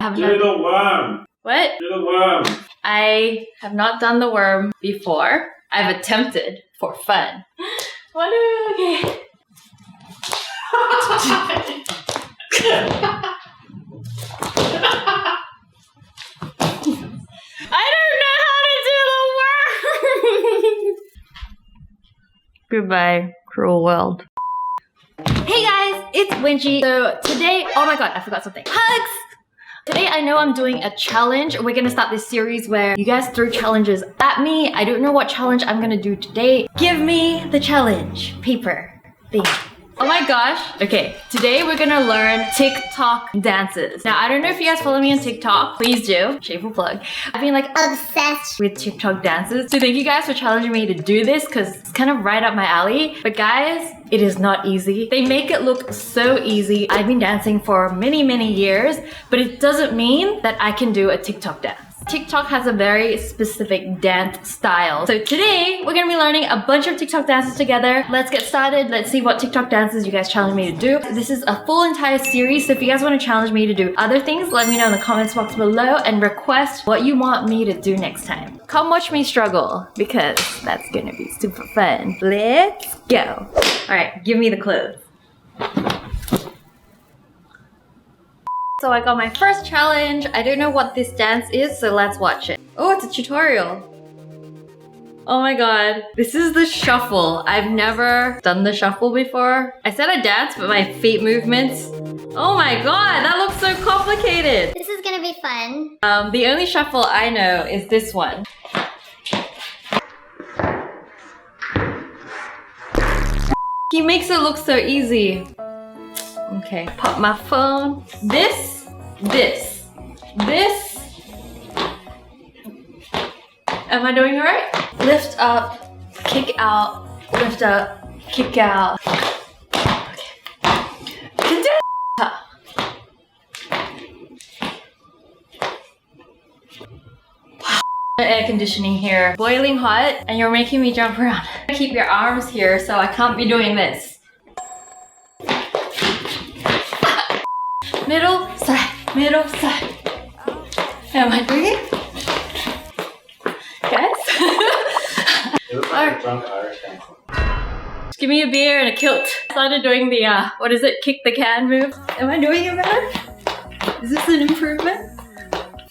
haven't Do the worm. What? Do the worm. I have not done the worm before. I've attempted for fun. What do we... Okay. I don't know how to do the worm! Goodbye, cruel world. Hey guys, it's Wengie. So today, oh my god, I forgot something. Hugs! Today I know I'm doing a challenge. We're gonna start this series where you guys throw challenges at me. I don't know what challenge I'm gonna do today. Give me the challenge paper thing. Oh my gosh. Okay, today we're gonna learn TikTok dances. Now, I don't know if you guys follow me on TikTok. Please do. Shameful plug. I've been like obsessed with TikTok dances. So thank you guys for challenging me to do this because it's kind of right up my alley. But guys, it is not easy. They make it look so easy. I've been dancing for many, many years, but it doesn't mean that I can do a TikTok dance. TikTok has a very specific dance style. So today, we're gonna be learning a bunch of TikTok dances together. Let's get started. Let's see what TikTok dances you guys challenge me to do. This is a full entire series, so if you guys wanna challenge me to do other things, let me know in the comments box below and request what you want me to do next time. Come watch me struggle, because that's gonna be super fun. Let's go. All right, give me the clothes. So I got my first challenge. I don't know what this dance is, so let's watch it. Oh, it's a tutorial. Oh my god. This is the shuffle. I've never done the shuffle before. I said I dance, but my feet movements. Oh my god, that looks so complicated. This is gonna be fun. The only shuffle I know is this one. He makes it look so easy. Okay, pop my phone. This. Am I doing it right? Lift up, kick out, lift up, kick out. Okay. Air conditioning here, boiling hot, and you're making me jump around. Keep your arms here, so I can't be doing this. Middle, side, middle, side. Am I doing it? Guys? It looks like a drunk Irish dancer. Just give me a beer and a kilt. I started doing the, what is it? Kick the can move. Am I doing it better? Is this an improvement?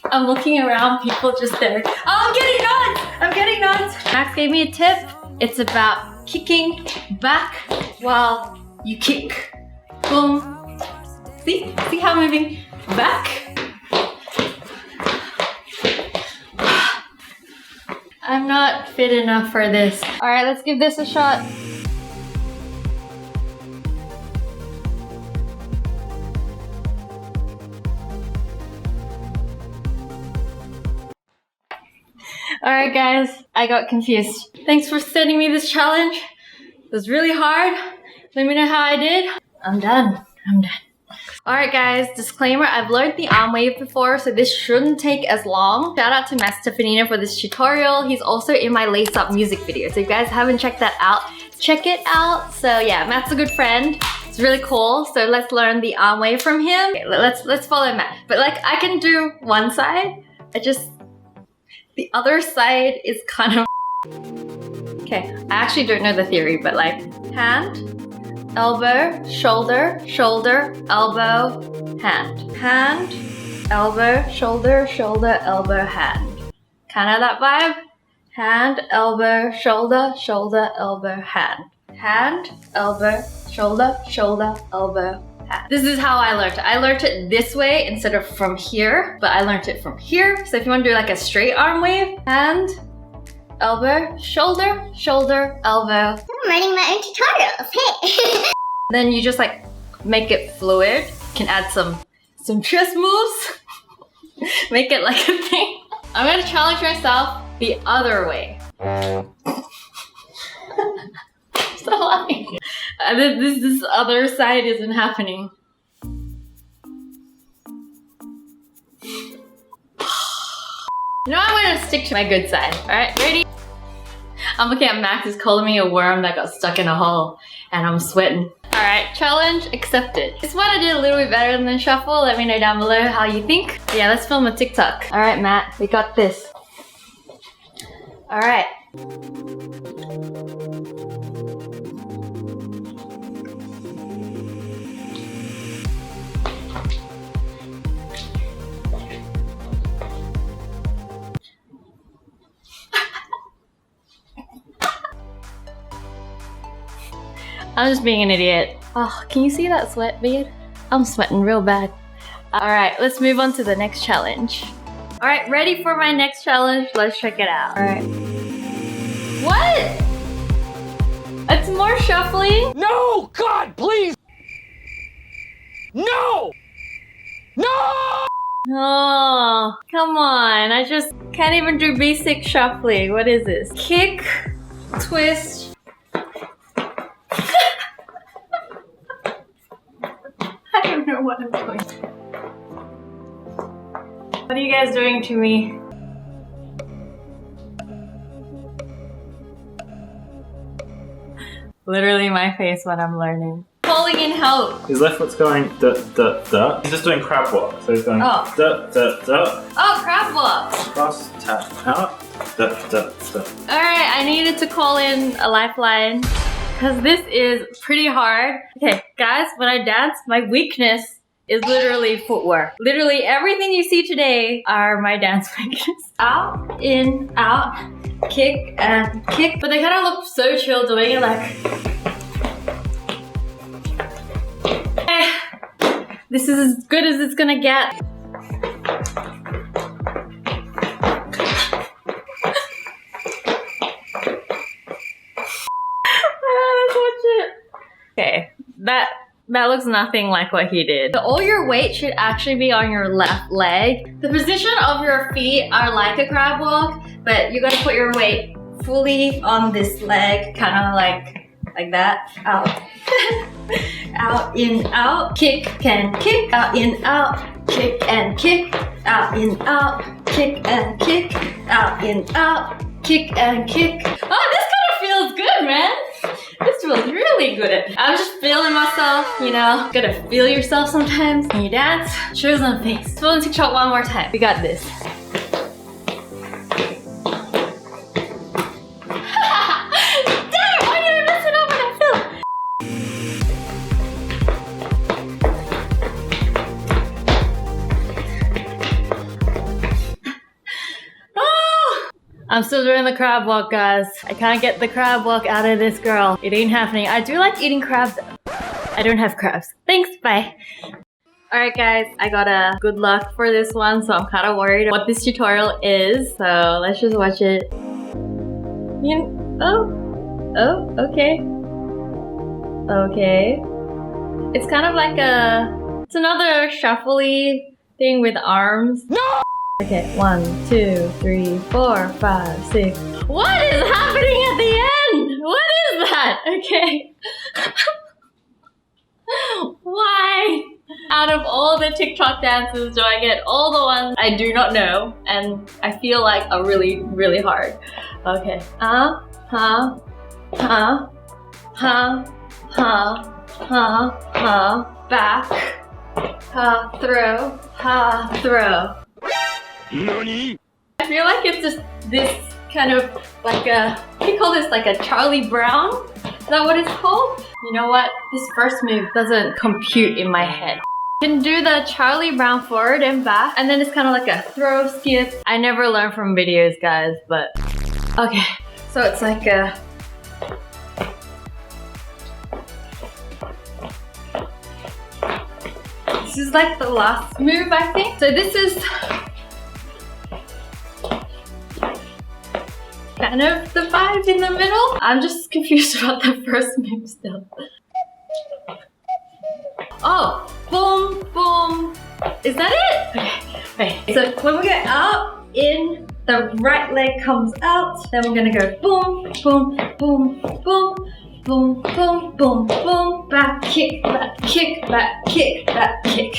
I'm looking around, people just staring. Oh, I'm getting nuts! I'm getting nuts! Max gave me a tip. It's about kicking back while you kick. Boom. See? See how I'm moving back? I'm not fit enough for this. All right, let's give this a shot. All right, guys, I got confused. Thanks for sending me this challenge. It was really hard. Let me know how I did. I'm done. I'm done. Alright guys, disclaimer, I've learned the arm wave before, so this shouldn't take as long. Shout out to Matt Stefanino for this tutorial. He's also in my Lace Up music video, so if you guys haven't checked that out, check it out. So yeah, Matt's a good friend. It's really cool, so let's learn the arm wave from him. Okay, let's follow Matt. But like, I can do one side, the other side is kind of okay, I actually don't know the theory, but like, hand, elbow, shoulder, shoulder, elbow, hand. Hand, elbow, shoulder, shoulder, elbow, hand. Kind of that vibe? Hand, elbow, shoulder, shoulder, elbow, hand. Hand, elbow, shoulder, shoulder, elbow, hand. This is how I learned it. I learned it this way instead of from here, but I learned it from here. So if you want to do like a straight arm wave, hand, elbow, shoulder, shoulder, elbow. I'm writing my own tutorials, hey! Then you just like make it fluid. You can add some chest moves. Make it like a thing. I'm gonna challenge myself the other way. Stop laughing. This other side isn't happening. You know, I'm gonna stick to my good side. Alright, ready? I'm looking at Max, he's calling me a worm that got stuck in a hole, and I'm sweating. Alright, challenge accepted. This one I did a little bit better than the shuffle. Let me know down below how you think. Yeah, let's film a TikTok. Alright, Matt, we got this. Alright. I'm just being an idiot. Oh, can you see that sweat bead? I'm sweating real bad. Alright, let's move on to the next challenge. Alright, ready for my next challenge? Let's check it out. Alright. What? It's more shuffling? No! God, please! No! No! Oh, come on. I just can't even do basic shuffling. What is this? Kick, twist. I don't know what I'm doing. What are you guys doing to me? Literally my face when I'm learning. Calling in help. His left foot's going da da da. He's just doing crab walk. So he's going da da da. Oh, crab walk. Cross, tap, out, da da da. Alright, I needed to call in a lifeline because this is pretty hard. Okay, guys, when I dance, my weakness is literally footwork. Literally everything you see today are my dance weakness. Out, in, out, kick, and kick. But they kind of look so chill doing it, like... This is as good as it's gonna get. Let's watch it. Okay, that looks nothing like what he did. So all your weight should actually be on your left leg. The position of your feet are like a crab walk, but you gotta put your weight fully on this leg, kind of like that. Out. Out, in, out, kick and kick, out, in, out, kick and kick, out, in, out, kick and kick, out, in, out, kick and kick. Oh, this kind of feels good, man. This feels really good. I'm just feeling myself, you know. Gotta feel yourself sometimes when you dance. Shows on face. Let's film TikTok one more time. We got this. I'm still doing the crab walk, guys. I can't get the crab walk out of this girl. It ain't happening. I do like eating crabs though. I don't have crabs. Thanks, bye. Alright guys, I got a good luck for this one, so I'm kind of worried what this tutorial is. So let's just watch it. Oh, okay. Okay. It's kind of like it's another shuffly thing with arms. No! Okay, 1, 2, 3, 4, 5, 6. What is happening at the end? What is that? Okay. Why? Out of all the TikTok dances, do I get all the ones I do not know and I feel like are really, really hard? Okay. Back. Throw. NANI? I feel like it's just this kind of like what do you call this? Like a Charlie Brown? Is that what it's called? You know what? This first move doesn't compute in my head. You can do the Charlie Brown forward and back, and then it's kind of like a throw skip. I never learned from videos, guys, but okay. So it's like a this is like the last move, I think. So this is kind of the vibe in the middle. I'm just confused about the first move still. Oh, boom, boom. Is that it? Okay. So when we go out, in, the right leg comes out. Then we're gonna go boom, boom, boom, boom, boom, boom, boom, boom. Back kick, back kick, back kick, back kick.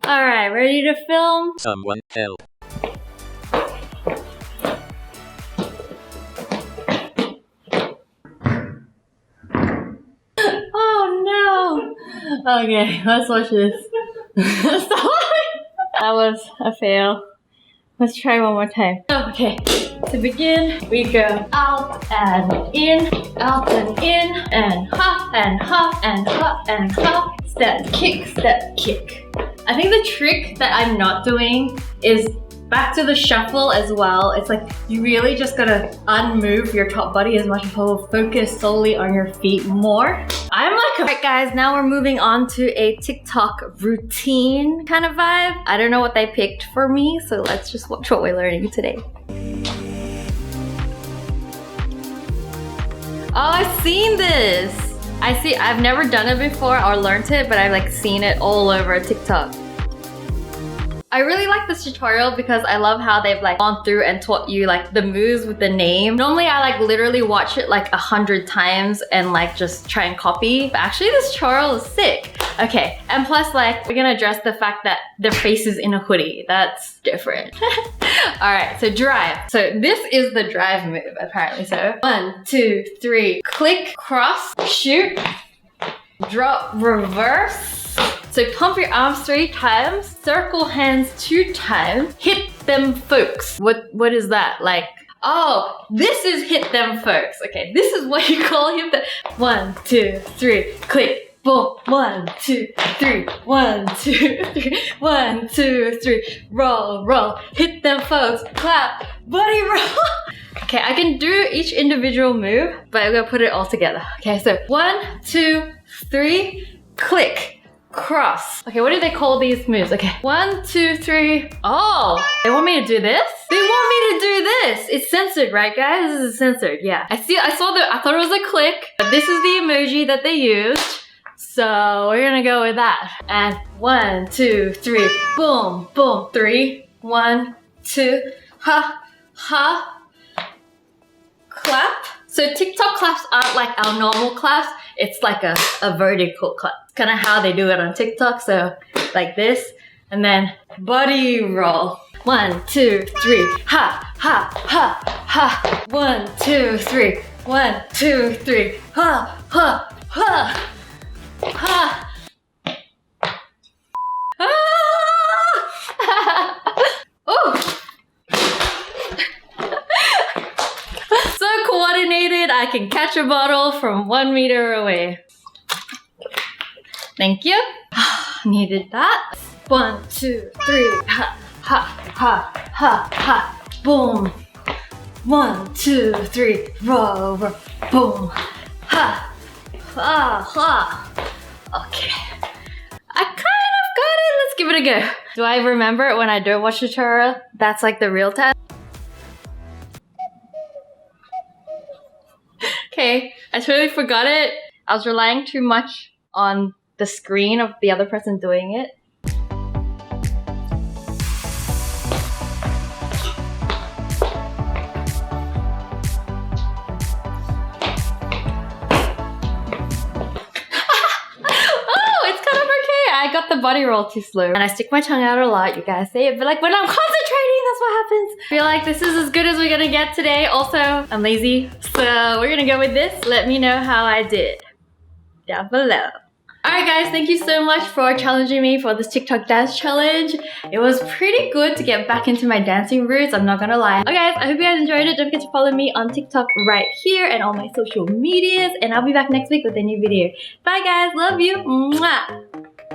All right, ready to film? Someone help. Oh no! Okay, let's watch this. That was a fail. Let's try one more time. Okay, to begin, we go out and in, and hop and hop and hop and hop. Step, kick, step, kick. I think the trick that I'm not doing is back to the shuffle as well. It's like you really just gotta unmove your top body as much as possible. Focus solely on your feet more. I'm like, alright guys, now we're moving on to a TikTok routine kind of vibe. I don't know what they picked for me, so let's just watch what we're learning today. Oh, I've seen this. I've never done it before or learned it, but I've like seen it all over TikTok. I really like this tutorial because I love how they've like gone through and taught you like the moves with the name. Normally I like literally watch it like 100 times and like just try and copy. But actually this tutorial is sick. Okay, and plus like we're gonna address the fact that their face is in a hoodie. That's different. Alright, so drive. So this is the drive move apparently. So 1, 2, 3, click, cross, shoot, drop, reverse. So pump your arms 3 times, circle hands 2 times, hit them folks. What is that? Like, oh, this is hit them folks. Okay, this is what you call hit them. 1, 2, 3, click, boom. 1, 2, 3, 1, 2, 3, 1, 2, 3, roll, roll, hit them folks, clap, buddy roll. Okay, I can do each individual move, but I'm gonna put it all together. Okay, so 1, 2, 3, click. Cross. Okay, what do they call these moves? Okay, 1, 2, 3. Oh, they want me to do this? They want me to do this. It's censored, right, guys? This is censored. Yeah. I thought it was a click, but this is the emoji that they used. So we're gonna go with that. And 1, 2, 3. Boom, boom. 3, 1, 2. Ha, ha. Clap. So TikTok claps aren't like our normal claps. It's like a vertical clap. It's kind of how they do it on TikTok. So like this, and then body roll. 1, 2, 3, ha, ha, ha, ha. 1, 2, 3, 1, 2, 3, ha, ha, ha, ha. Oh. So coordinated, I can catch a bottle from 1 meter away. Thank you. Needed that. 1, 2, 3, ha, ha, ha, ha, ha, boom. 1, 2, 3, roll, roll, boom. Ha, ha, ha. Okay. I kind of got it. Let's give it a go. Do I remember it when I don't watch the tutorial? That's like the real test. Okay, I totally forgot it. I was relying too much on the screen of the other person doing it. I got the body roll too slow. And I stick my tongue out a lot, you guys say it, but like when I'm concentrating, that's what happens. I feel like this is as good as we're gonna get today. Also, I'm lazy, so we're gonna go with this. Let me know how I did down below. Alright guys, thank you so much for challenging me for this TikTok dance challenge. It was pretty good to get back into my dancing roots, I'm not gonna lie. Okay guys, I hope you guys enjoyed it. Don't forget to follow me on TikTok right here and all my social medias. And I'll be back next week with a new video. Bye guys, love you. Mwah.